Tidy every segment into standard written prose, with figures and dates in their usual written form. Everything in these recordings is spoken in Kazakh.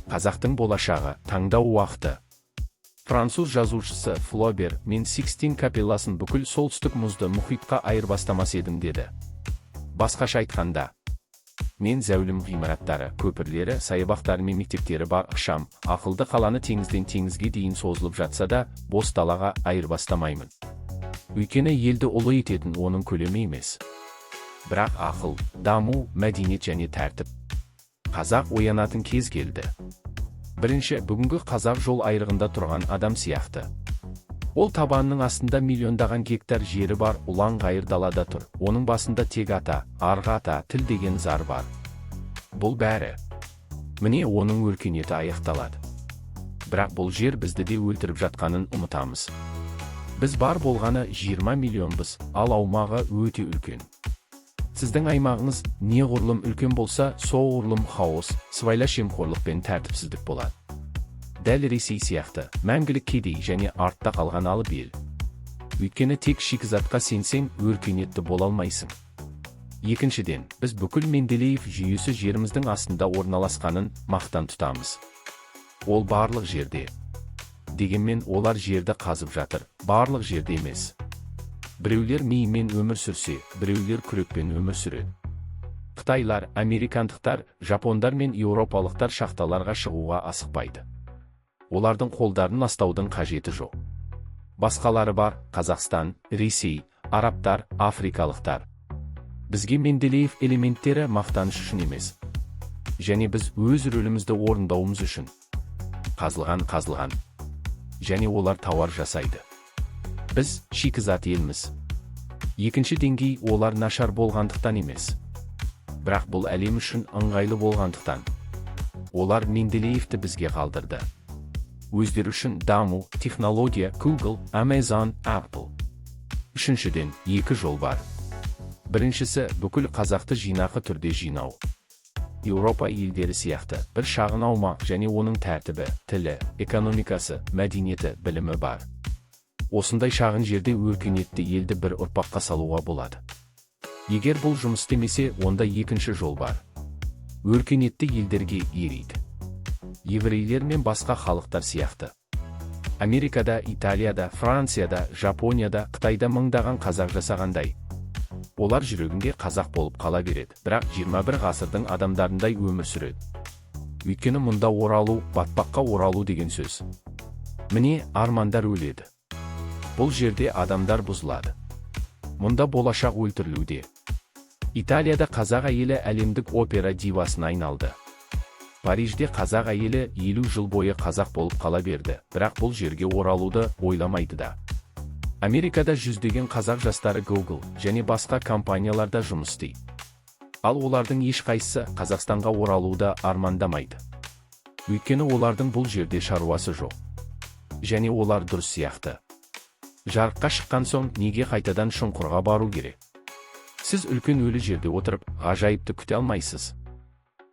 Қазақтың болашағы, таңдау уақыты. Француз жазушысы Флобер, мен Сикстин капелласын бүкіл солтүстік мұзды мұхитқа айырбастамас едім деді. Басқаша айтқанда, мен зәулім ғимараттары, көпірлері, саябақтары мен мектептері бар ықшам, ақылды қаланы теңізден теңізге дейін созылып жатса да, бос далаға айырбастамаймын. Өйткені елді ұлы ететін оның көлемі емес. Бірақ ақыл, даму, мәдениет және тәртіп. Қазақ оянатын кез келді. Бірінші, бүгінгі қазақ жол айрығында тұрған адам сияқты. Ол табанының астында миллиондаған гектар жері бар ұлан-ғайыр далада тұр. Оның басында тек ата, арғы ата, тіл деген зар бар. Бұл бәрі. Міне оның өркениеті аяқталады. Бірақ бұл жер бізді де өлтіріп жатқанын ұмытамыз. Біз бар болғаны 20 миллионбыз, ал аумағы өте үлкен. Сіздің аймағыңыз неғұрлым үлкен болса, соғұрлым хаос, сыбайлас жемқорлық пен тәртіпсіздік болады. Дәл Ресей сияқты, мәңгілік кедей және артта қалған алып ел. Өйткені тек шикізатқа сенсең, өркениетті бола алмайсың. Екіншіден, біз бүкіл Менделеев жүйесі жеріміздің астында орналасқанын мақтан тұтамыз. Ол барлық жерде. Дегенмен олар жерді қазып жатыр, барлық жерде емес. Біреулер миымен өмір сүрсе, біреулер күрекпен өмір сүреді. Қытайлар, американдықтар, жапондар мен еуропалықтар шахталарға шығуға асықпайды. Олардың қолдарын астаудың қажеті жоқ. Басқалары бар, Қазақстан, Ресей, арабтар, африкалықтар. Бізге Менделеев элементтері мақтаныш үшін емес. Және біз өз рөлімізді орындауымыз үшін. Қазылған. Және олар тауар жасайды. Біз шикізат елміз. Екінші деңгей олар нашар болғандықтан емес. Бірақ бұл әлем үшін ыңғайлы болғандықтан. Олар Менделеевті бізге қалдырды. Өздері үшін даму, технология, Google, Amazon, Apple. Үшіншіден, екі жол бар. Біріншісі, бүкіл қазақты жинақы түрде жинау. Еуропа елдері сияқты, бір шағын аумақ және оның тәртібі, тілі, экономикасы, мәдениеті, білімі бар. Осындай шағын жерде өркениетті елді бір ұрпаққа салуға болады. Егер бұл жұмыс істемесе, онда екінші жол бар. Өркениетті елдерге ериді. Еврейлер мен басқа халықтар сияқты. Америкада, Италияда, Францияда, Жапонияда, Қытайда мыңдаған қазақ жасағандай. Олар жүрегінде қазақ болып қала береді, бірақ 21 ғасырдың адамдарындай өмір сүреді. Өйткені мұнда оралу, батпаққа оралу деген сөз. Міне, армандар өледі. Бұл жерде адамдар бұзылады. Мұнда болашақ өлтірілуде. Италияда қазақ әйелі әлемдік опера дивасына айналды. Парижде қазақ әйелі 50 жыл бойы қазақ болып қала берді, бірақ бұл жерге оралуды ойламайды да. Америкада жүздеген қазақ жастары Google және басқа компанияларда жұмыс істейді. Ал олардың ешқайсысы Қазақстанға оралуды армандамайды. Өйткені олардың бұл жерде шаруасы жоқ. Және олар дұрыс сияқты. Жарыққа шыққан соң неге қайтадан шұңқырға бару керек? Сіз үлкен өлі жерде отырып, ғажайыпты күте алмайсыз.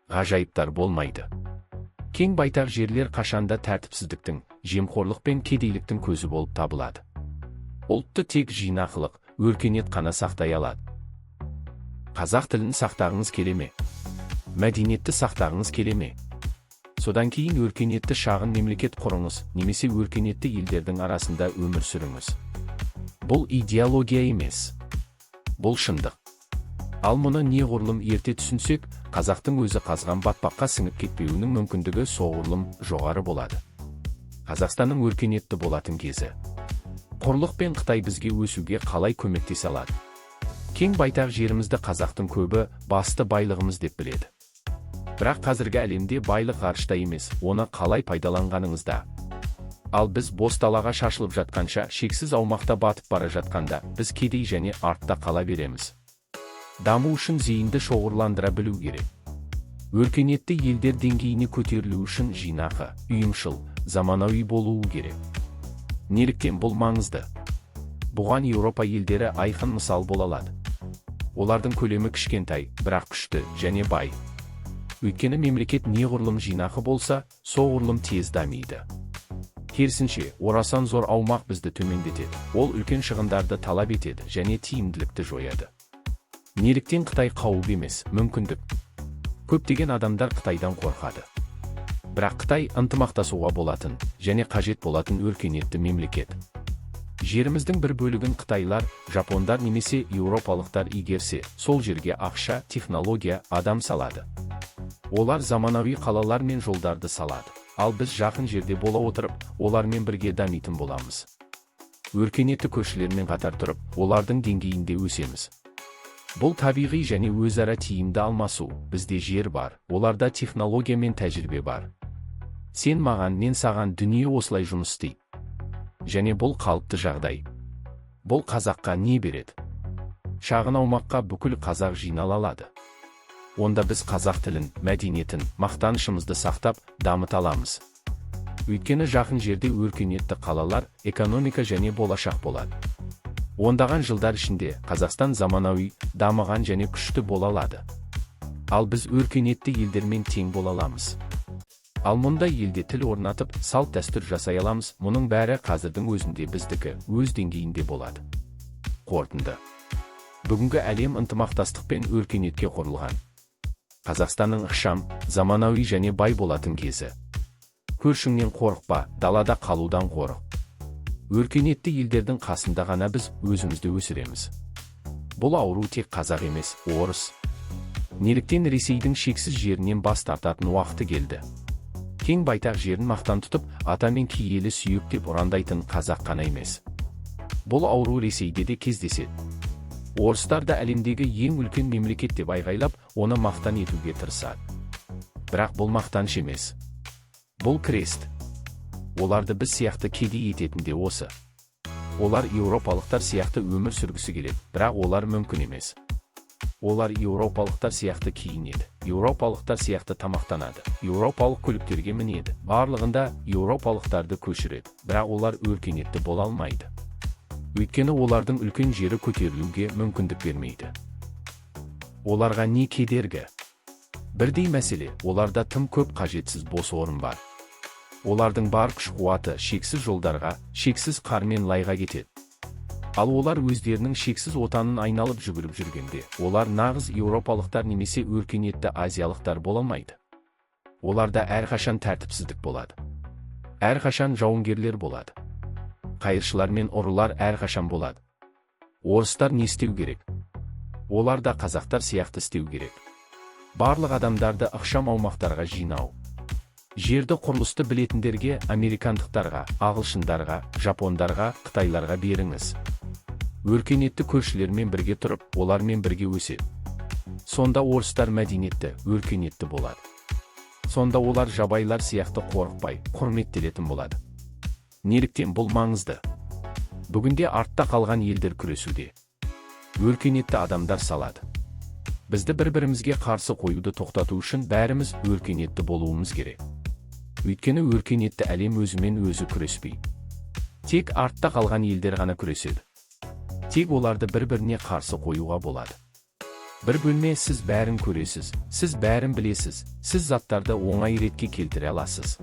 Ғажайыптар болмайды. Кең байтақ жерлер қашанда тәртіпсіздіктің, жемқорлық пен кедейліктің көзі болып табылады. Ұлтты тек жинақылық, өркениет қана сақтай алады. Қазақ тілін сақтағыңыз келе ме? Мәдениетті сақтағыңыз келе ме? Содан кейін өркениетті шағын мемлекет құрыңыз, немесе өркениетті елдердің арасында өмір сүріңіз. Бұл идеология емес. Бұл шындық. Ал мұны неғұрлым ерте түсінсек, қазақтың өзі қазған батпаққа сіңіп кетпеуінің мүмкіндігі соғұрлым жоғары болады. Қазақстанның өркениетті болатын кезі. Құрлық пен Қытай бізге өсуге қалай көмектесе алады? Кең байтақ жерімізді қазақтың көбі басты байлығымыз деп біледі. Бірақ қазіргі әлемде байлық ғарышта емес, оны қалай пайдаланғаныңызда. Ал біз бос далаға шашылып жатқанша, шексіз аумақта батып бара жатқанда, біз кедей және артта қала береміз. Даму үшін зейінді шоғырландыра білу керек. Өркениетті елдер деңгейіне көтерілу үшін жинақы, ұйымшыл, заманауи болуы керек. Неліктен бұл маңызды? Бұған Еуропа елдері айқын мысал бола алады. Олардың көлемі кішкентай, бірақ күшті және бай. Өйткені мемлекет неғұрлым жинақы болса, соғұрлым тез дамиды. Керісінше, орасан зор аумақ бізді төмендетеді. Ол үлкен шығындарды талап етеді және тиімділікті жояды. Неліктен Қытай қауіп емес, мүмкіндік. Көптеген адамдар Қытайдан қорқады. Бірақ Қытай ынтымақтасуға болатын және қажет болатын өркениетті мемлекет. Жеріміздің бір бөлігін қытайлар, жапондар немесе еуропалықтар игерсе, сол жерге ақша, технология, адам салады. Олар заманауи қалалар мен жолдарды салады. Ал біз жақын жерде бола отырып, олармен бірге дамитын боламыз. Өркениетті көршілермен қатар тұрып, олардың деңгейінде өсеміз. Бұл табиғи және өзара тиімді алмасу. Бізде жер бар, оларда технология мен тәжірибе бар. Сен маған, мен саған, дүние осылай жұмыс істейді. Және бұл қалыпты жағдай. Бұл қазаққа не береді? Шағын аумаққа бүкіл қазақ жинала алады. Онда біз қазақ тілін, мәдениетін, мақтанышымызды сақтап, дамыта аламыз. Өйткені жақын жерде өркениетті қалалар, экономика және болашақ болады. Ондаған жылдар ішінде Қазақстан заманауи, дамыған және күшті бола алады. Ал біз өркениетті елдермен тең бола аламыз. Ал мұндай елде тіл орнатып, салт дәстүр жасай аламыз. Мұның бәрі қазірдің өзінде біздікі, өз деңгейінде болады. Қорытынды. Бүгінгі әлем ынтымақтастық пен өркениетке құрылған. Қазақстанның ықшам, заманауи және бай болатын кезі. Көршіңнен қорықпа, далада қалудан қорық. Өркениетті елдердің қасында ғана біз өзімізді өсіреміз. Бұл ауру тек қазақ емес, орыс. Неліктен Ресейдің шексіз жерінен бас тартатын уақыты келді. Кең байтақ жерін мақтан тұтып, ата мен киелі сүйек деп ұрандайтын қазақ қана емес. Бұл ауру Ресейде де кездеседі. Орыстар да әлемдегі ең үлкен мемлекет деп айғайлап, оны мақтан етуге тырысады. Бірақ бұл мақтаныш емес. Бұл крест. Оларды біз сияқты кедей ететін де осы. Олар еуропалықтар сияқты өмір сүргісі келеді, бірақ олар мүмкін емес. Олар еуропалықтар сияқты киінеді, еуропалықтар сияқты тамақтанады, еуропалық көліктерге мінеді. Барлығында еуропалықтарды көшіреді, бірақ олар өркениетті бола алмайды. Өйткені олардың үлкен жері көтерілуге мүмкіндік бермейді. Оларға не кедергі? Бірдей мәселе, оларда тым көп қажетсіз бос орын бар. Олардың бар күш-қуаты шексіз жолдарға, шексіз қар мен лайға кетеді. Ал олар өздерінің шексіз отанын айналып жүгіріп жүргенде, олар нағыз еуропалықтар немесе өркениетті азиялықтар бола алмайды. Оларда әрқашан тәртіпсіздік болады. Әрқашан жауынгерлер болады. Қайыршылар мен ұрылар әрқашан болады. Орыстар не істеу керек? Олар да қазақтар сияқты істеу керек. Барлық адамдарды ықшам аумақтарға жинау. Жерді құрылысты білетіндерге, американдықтарға, ағылшындарға, жапондарға, қытайларға беріңіз. Өркениетті көршілермен бірге тұрып, олармен бірге өседі. Сонда орыстар мәдениетті, өркениетті болады. Сонда олар жабайлар сияқты қорықпай, құрметтелетін болады. Неліктен бұл маңызды? Бүгінде артта қалған елдер күресуде. Өркениетті адамдар салады. Бізді бір-бірімізге қарсы қоюды тоқтату үшін бәріміз өркениетті болуымыз керек. Өйткені өркениетті әлем өзімен өзі күреспейді. Тек артта қалған елдер ғана күреседі. Тек оларды бір-біріне қарсы қоюға болады. Бір бөлме, сіз бәрін көресіз, сіз бәрін білесіз, сіз заттарды оңай ретке келтіре аласыз.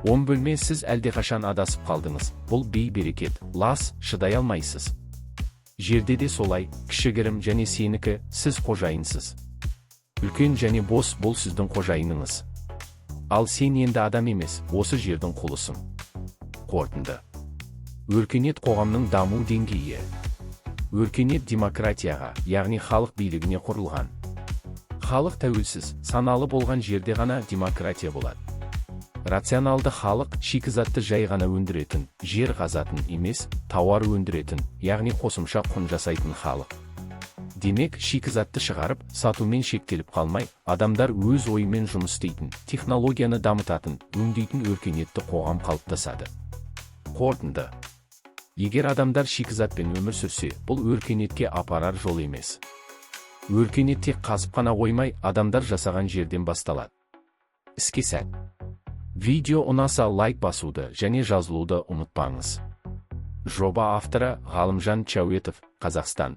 10 бөлме, сіз әлдеқашан адасып қалдыңыз. Бұл бей-берекет, лас, шыдай алмайсыз. Жерде де солай, кішігірім және сенікі, сіз қожайынсыз. Үлкен және бос, бұл сіздің қожайыныңыз. Ал сен енді адам емес, осы жердің құлысың. Қорытынды. Өркениет қоғамның даму деңгейі. Өркениет демократияға, яғни халық билігіне құрылған. Халық тәуелсіз, саналы болған жерде ғана демократия болады. Рационалды халық шикізатты жай ғана өндіретін, жер қазатын емес, тауар өндіретін, яғни қосымша құн жасайтын халық. Демек, шикізатты шығарып, сатумен шектеліп қалмай, адамдар өз ойымен жұмыс істейтін, технологияны дамытатын, өңдейтін өркениетті қоғам қалыптасады. Қорытынды. Егер адамдар шикізатпен өмір сүрсе, бұл өркениетке апарар жол емес. Өркениет тек қазып қана қоймай, адамдар жасаған жерден басталады. Іске сәт. Видео ұнаса лайк басуды және жазылуды ұмытпаңыз. Жоба авторы Ғалымжан Чауетов, Қазақстан.